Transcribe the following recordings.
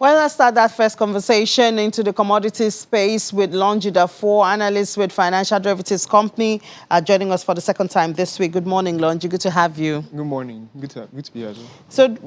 Well, let's start that first conversation into the commodities space with Longida 4, analyst with financial derivatives company, joining us for the second time this week. Good morning, Longi. Good to have you. Good morning. Good to be here as well. So,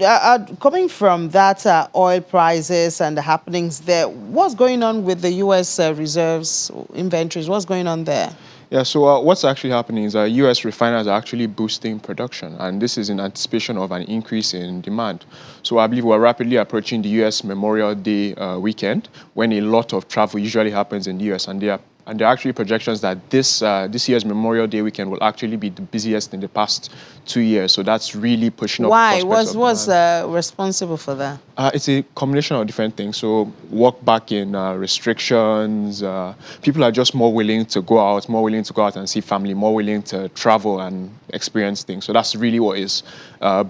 coming from that oil prices and the happenings there, what's going on with the U.S. Reserves inventories? What's going on there? Yeah, so what's actually happening is U.S. refiners are actually boosting production, and this is in anticipation of an increase in demand. So I believe we're rapidly approaching the U.S. Memorial Day weekend, when a lot of travel usually happens in the U.S., and there are actually projections that this year's Memorial Day weekend will actually be the busiest in the past 2 years. So that's really pushing up. Why? What's responsible for that? It's a combination of different things. So work back in restrictions. People are just more willing to go out, and see family, more willing to travel and experience things. So that's really what is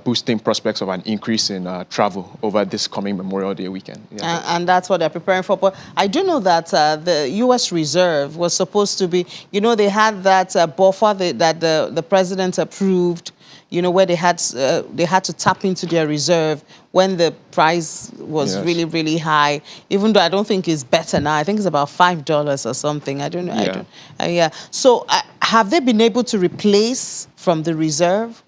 boosting prospects of an increase in travel over this coming Memorial Day weekend. Yeah. And that's what they're preparing for. But I do know that the U.S. Reserve was supposed to be, they had that buffer that the president approved, where they had to tap into their reserve when the price was really, really high, even though I don't think it's better now. I think it's about $5 or something. I don't know. Yeah. So have they been able to replace from the reserve?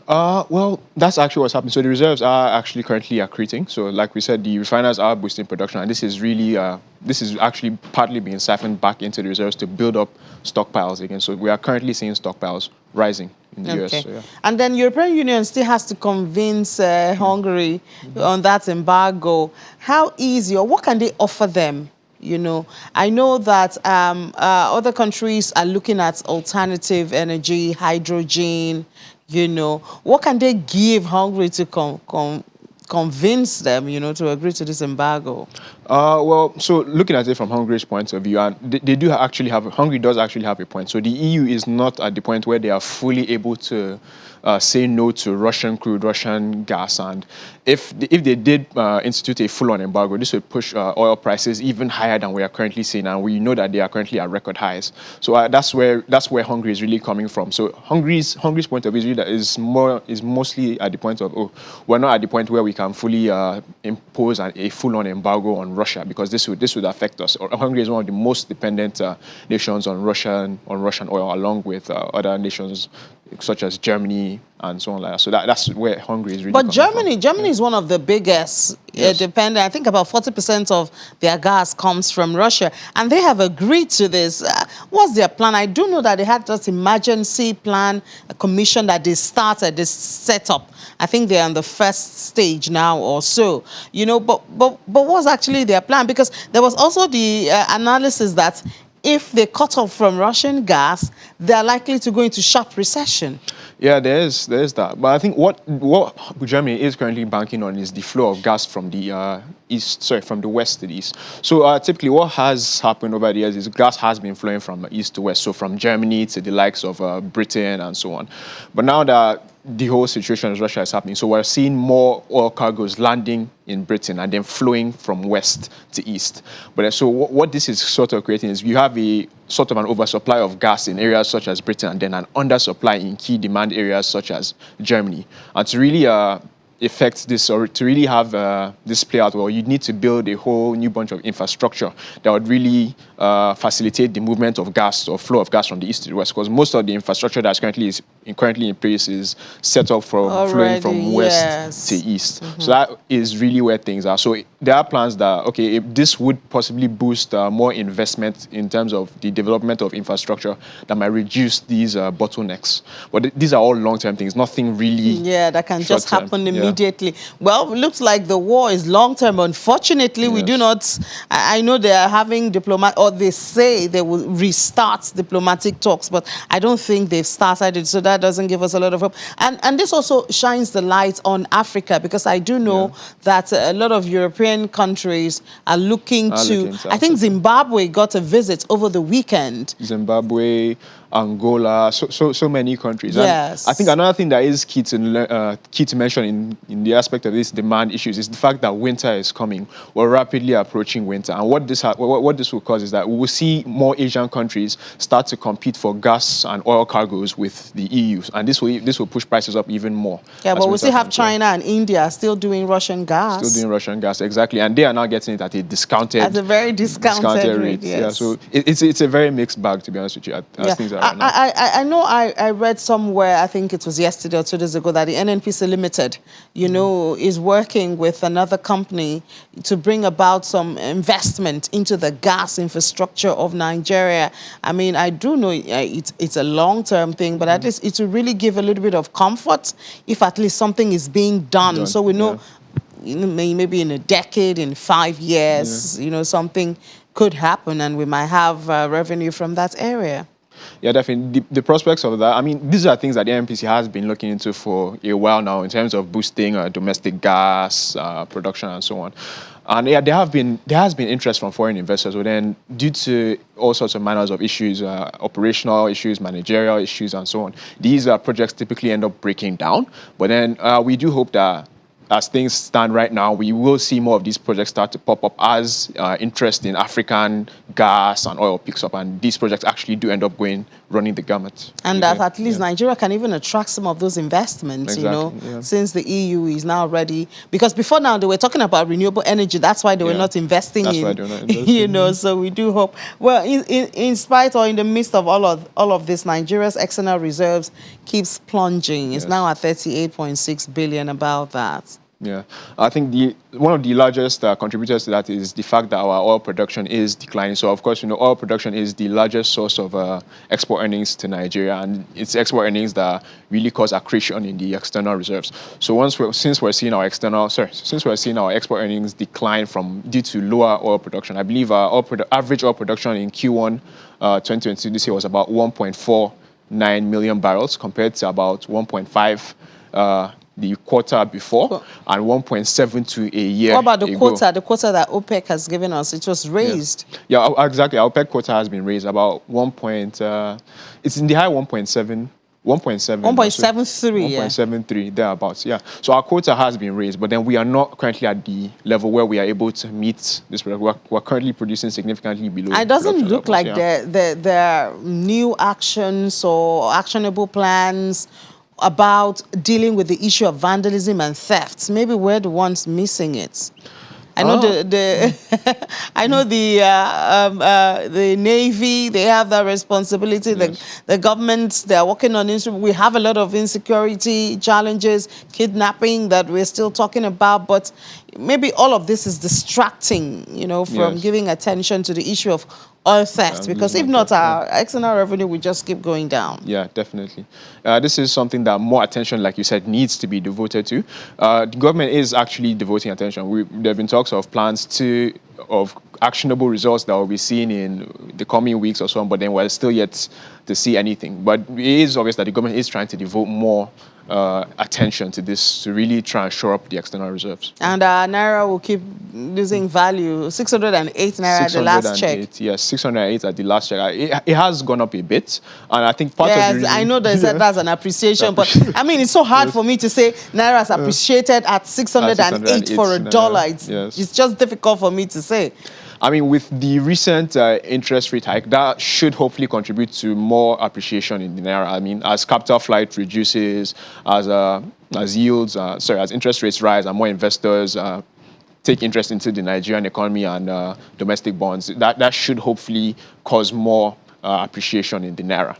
Well, that's actually what's happening. So the reserves are actually currently accreting. So like we said, the refiners are boosting production, and this is really, this is actually partly being siphoned back into the reserves to build up stockpiles again. So we are currently seeing stockpiles rising in the US. So, yeah. And then European Union still has to convince Hungary on that embargo. How easy, or what can they offer them? I know that other countries are looking at alternative energy, hydrogen. What can they give Hungary to convince them, to agree to this embargo? Well, so looking at it from Hungary's point of view, and Hungary does actually have a point. So the EU is not at the point where they are fully able to say no to Russian crude, Russian gas, and if they did institute a full-on embargo, this would push oil prices even higher than we are currently seeing, and we know that they are currently at record highs. So that's where Hungary is really coming from. So Hungary's point of view is mostly at the point of, we're not at the point where we can fully impose a full-on embargo on Russia, because this would affect us. Hungary is one of the most dependent nations on Russian oil, along with other nations such as Germany and so on like that. So that's where Hungary is really. But Germany is one of the biggest dependent. I think about 40% of their gas comes from Russia, and they have agreed to this. What's their plan? I do know that they had this emergency plan, a commission that they started, this setup. I think they're on the first stage now or so. But what's actually their plan? Because there was also the analysis that if they cut off from Russian gas, they're likely to go into sharp recession. Yeah, there is that. But I think what Germany is currently banking on is the flow of gas from the from the west to the east. So typically what has happened over the years is gas has been flowing from east to west, so from Germany to the likes of Britain and so on. But now that the whole situation in Russia is happening, so we're seeing more oil cargoes landing in Britain and then flowing from west to east. But so what this is sort of creating is you have a sort of an oversupply of gas in areas such as Britain, and then an undersupply in key demand areas such as Germany. And to really affect this, or to really have this play out well, you need to build a whole new bunch of infrastructure that would really facilitate the movement of gas, or flow of gas from the east to the west, because most of the infrastructure that's currently in place is set up for flowing from west to east. So that is really where things are. So there are plans that, okay, this would possibly boost more investment in terms of the development of infrastructure that might reduce these bottlenecks. But these are all long-term things, nothing really that can just happen immediately. Well, it looks like the war is long-term. Unfortunately, we do not. I know they are having they say they will restart diplomatic talks, but I don't think they've started it. So that doesn't give us a lot of hope. And this also shines the light on Africa, because I do know that a lot of European countries are looking to. I think Zimbabwe got a visit over the weekend. Zimbabwe, Angola, so many countries. And I think Yes. another thing that is key to mention in the aspect of this demand issues is the fact that winter is coming. We're rapidly approaching winter, and what this will cause is that we will see more Asian countries start to compete for gas and oil cargoes with the EU, and this will push prices up even more Yeah, as but we winter still have comes. Yeah. China and India still doing Russian Still gas doing Russian gas, exactly, and they are now getting it at a at a very discounted discounted rate. rate. Yeah, Yes. so it's a very mixed bag, to be honest with you, as Yeah, things are I, right now. I, I know I read somewhere, I think it was yesterday or 2 days ago, that the NNPC Limited, is working with another company to bring about some investment into the gas infrastructure of Nigeria. I mean, I do know it's a long-term thing, but at least it will really give a little bit of comfort if at least something is being done. Done. So we Yeah. know, maybe in a decade, in 5 years, something could happen and we might have revenue from that area. Yeah, definitely. The prospects of that, I mean, these are things that the NPC has been looking into for a while now in terms of boosting domestic gas production and so on. And yeah, there has been interest from foreign investors, but then due to all sorts of manners of issues, operational issues, managerial issues, and so on, these projects typically end up breaking down. But then we do hope that as things stand right now, we will see more of these projects start to pop up as interest in African gas and oil picks up, and these projects actually do end up running the gamut. And that at least Yeah. Nigeria can even attract some of those investments, Exactly. Yeah. since the EU is now ready. Because before now, they were talking about renewable energy. That's why they were Yeah. not investing That's why in, they're not investing. so we do hope. Well, in spite or in the midst of all of this, Nigeria's external reserves keeps plunging. It's Yes. now at 38.6 billion, about that. Yeah, I think one of the largest contributors to that is the fact that our oil production is declining. So, of course, oil production is the largest source of export earnings to Nigeria, and it's export earnings that really cause accretion in the external reserves. So, since we're seeing our export earnings decline due to lower oil production, I believe our average oil production in Q1 2022 this year was about 1.49 million barrels compared to about 1.5. The quarter before and 1.72 a year What about the ago. quota? The quota that OPEC has given us, it was raised. Yeah, exactly. Our OPEC quota has been raised about it's in the high 1.7. 1.73, yeah. 1.73 thereabouts. Yeah. So our quota has been raised, but then we are not currently at the level where we are able to meet this product. We're currently producing significantly below. It doesn't production look levels, like yeah. there are new actions or actionable plans about dealing with the issue of vandalism and thefts. Maybe we're the ones missing it. I know I know the Navy, they have that responsibility. Yes. The government, they are working on it. We have a lot of insecurity challenges, kidnapping that we're still talking about, but maybe all of this is distracting, from Yes. giving attention to the issue of oil theft, because if not, our external revenue will just keep going down. Yeah, definitely. This is something that more attention, like you said, needs to be devoted to. The government is actually devoting attention. There have been talks of plans of actionable results that will be seen in the coming weeks or so on, but then we're still yet to see anything. But it is obvious that the government is trying to devote more attention to this to really try and shore up the external reserves. And Naira will keep losing value. 608 Naira at the last check. Yes, 608 at the last check. It has gone up a bit, and I think part of the reason, I know that's an appreciation, but I mean, it's so hard for me to say Naira has appreciated at 608 for a dollar. It's just difficult for me to say. I mean, with the recent interest rate hike, that should hopefully contribute to more appreciation in the Naira. I mean, as capital flight reduces, as yields, as interest rates rise and more investors take interest into the Nigerian economy and domestic bonds, that should hopefully cause more appreciation in the Naira.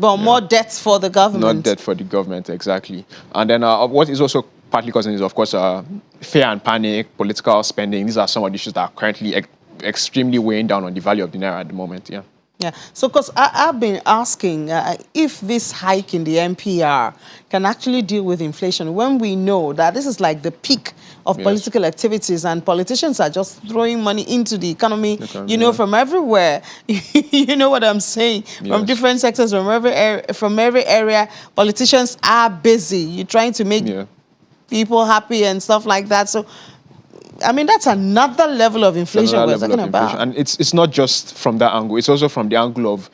But more debt for the government. Not debt for the government, exactly. And then what is also partly causing is, of course, fear and panic, political spending. These are some of the issues that are currently extremely weighing down on the value of the Naira at the moment, yeah. Yeah, so because I've been asking if this hike in the MPR can actually deal with inflation when we know that this is like the peak of political activities and politicians are just throwing money into the economy, from everywhere. You know what I'm saying? From different sectors, from every area, politicians are busy. You're trying to make people happy and stuff like that. So I mean, that's another level of inflation Another we're level talking of inflation. about. And it's not just from that angle, it's also from the angle of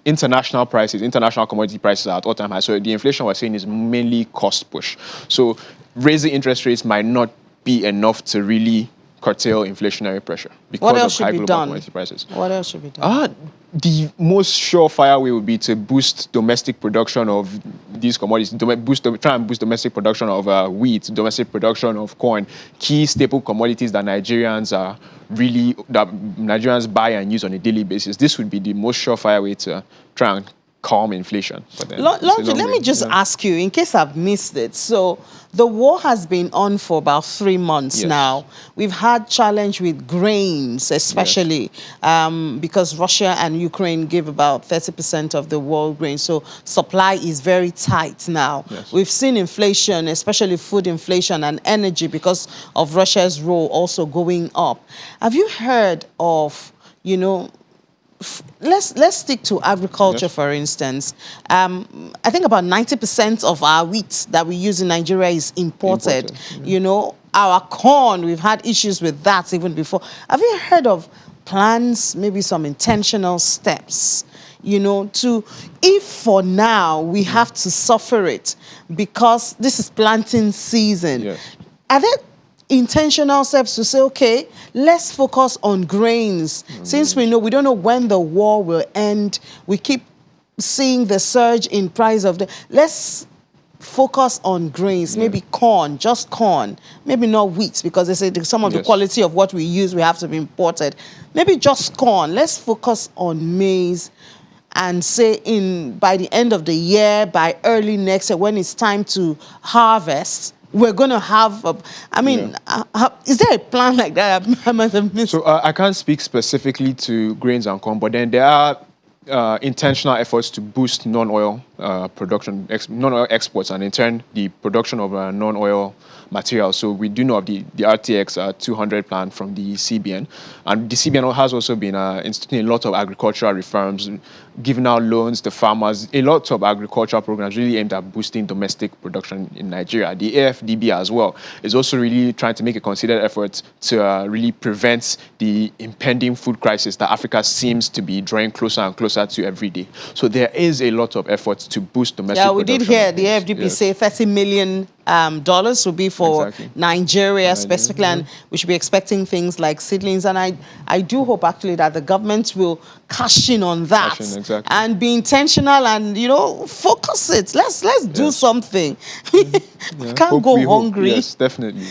international prices, international commodity prices are at all-time high. So the inflation we're seeing is mainly cost push. So raising interest rates might not be enough to really curtail inflationary pressure What because else of should high be global done? commodity prices. What else should be done? The most surefire way would be to boost domestic production of these commodities, try and boost domestic production of wheat, domestic production of corn, key staple commodities that Nigerians buy and use on a daily basis. This would be the most surefire way to try and calm inflation. But then it's a long Let way. me just Yeah. ask you, in case I've missed it. So the war has been on for about 3 months Yes. now. We've had challenge with grains, especially because Russia and Ukraine give about 30% of the world grain. So supply is very tight now. Yes. We've seen inflation, especially food inflation and energy because of Russia's role also going up. Have you heard of, you know, let's stick to agriculture, Yes. for instance. I think about 90% of our wheat that we use in Nigeria is imported. Imported, You know, our corn, we've had issues with that even before. Have you heard of plans, maybe some intentional steps, you know, to, if for now we have to suffer it because this is planting season, Yes. are there intentional steps to say, okay, let's focus on grains, since we don't know when the war will end? We keep seeing the surge in price of let's focus on grains, maybe corn, just corn, maybe not wheat, because they say some of the Yes. quality of what we use we have to be imported. Maybe just corn. Let's focus on maize and say by the end of the year, by early next year, when it's time to harvest, we're going to have, is there a plan like that? I must have missed. So I can't speak specifically to grains and corn, but then there are intentional efforts to boost non-oil production, non-oil exports, and in turn the production of non-oil materials. So we do know of the RTX 200 plan from the CBN, and the CBN has also been instituting a lot of agricultural reforms, giving out loans to farmers, a lot of agricultural programs really aimed at boosting domestic production in Nigeria. The AFDB as well is also really trying to make a considered effort to really prevent the impending food crisis that Africa seems to be drawing closer and closer to every day. So there is a lot of efforts to boost domestic production. Yeah, we did hear the AFDB say $30 million will be for Nigeria specifically, and we should be expecting things like seedlings. And I do hope actually that the government will cash in on that and be intentional and, you know, focus it. Let's do something. We can't go hungry. Yes, definitely.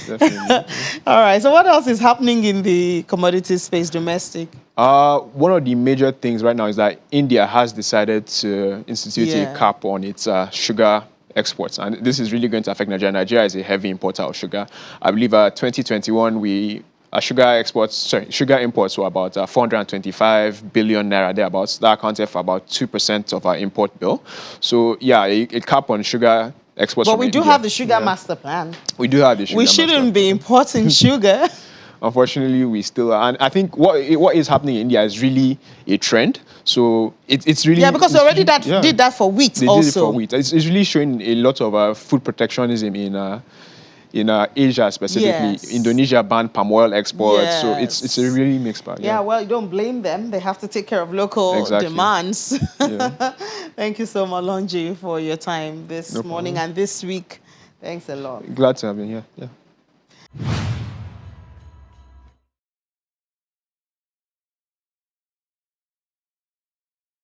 All right. So what else is happening in the commodities space domestic? One of the major things right now is that India has decided to institute a cap on its sugar exports, and this is really going to affect Nigeria. Nigeria is a heavy importer of sugar. I believe 2021 sugar imports were about 425 billion naira thereabouts. That accounted for about 2% of our import bill. So yeah, a cap on sugar exports. But we do have the sugar master plan. We do have the sugar. We shouldn't be importing sugar. Unfortunately, we still are. And I think what is happening in India is really a trend. So it's really... Yeah, because they already did that for wheat they also. Did it for wheat. It's really showing a lot of food protectionism in Asia specifically. Yes. Indonesia banned palm oil exports. So it's a really mixed bag. Yeah, well, you don't blame them. They have to take care of local demands. Thank you so much, Lonji, for your time this morning and this week. Thanks a lot. Glad to have been here. Yeah.